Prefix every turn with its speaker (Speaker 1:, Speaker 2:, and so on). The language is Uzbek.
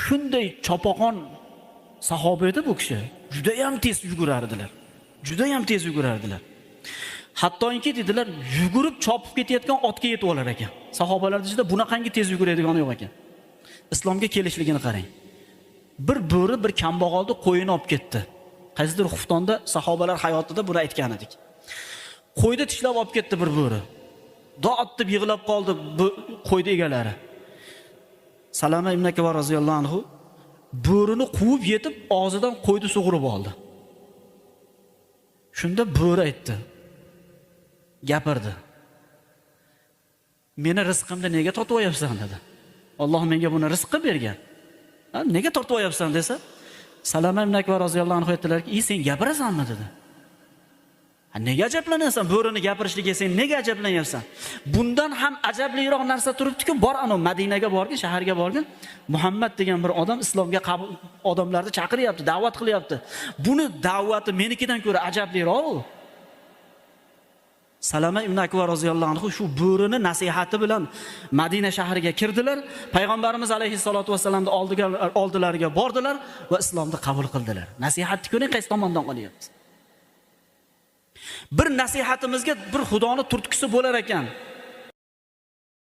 Speaker 1: Shunday chopaqon sahoba edi bu kishi. Juda ham tez yugurardilar. Juda ham tez yugurardilar. Hattoki dedilar, yugurib chopib ketayotgan otga yetib olar ekan. Sahobalar ichida bunaqangi tez yuguradigan yo'q ekan. Islomga kelishligini qarang. Bir bo'ri bir kambag'alni qo'yini olib ketdi. Qaysidir Xuftonda sahobalar hayotida buni aytgan edik. Qo'yni tishlab olib ketdi bir bo'ri. Dod deb yig'lab qoldi bu qo'yni egalari. Salama ibn Akbar roziyallohu anhu bo'rini quvib yetib og'zidan qo'yni sug'urib oldi. Shunda bo'ri aytdi. Gapirdi. Meni rizqimni nega tortib oyapsan dedi. Alloh menga buni rizq qilib bergan. Nega tortib oyapsan desa, Salama ibn Akbar roziyallohu anhu aytdilarki, sen gapirasanmi dedi. Nega ajablanasan? Bo'rini gapirishligiga sen nega ajablanyapsan? Bundan ham ajabliroq narsa turibdi-ku, bor ana Madinaga borgin, shaharga borgin. Muhammad degan bir odam islomga odamlarni chaqiryapti, da'vat qilyapti. Buni da'vati menikidan ko'ra ajabliroq. Salama ibn Akbar roziyallohu anhu shu bo'rini nasihati bilan Madina shahriga kirdilar. Payg'ambarimiz alayhissalatu vasallamni oldilariga bordilar va islomni qabul qildilar. Nasihatni ko'ring qaysi tomondan qilyapti. Bir nasihatimizga bir Xudoni turtkisi bo'lar ekan.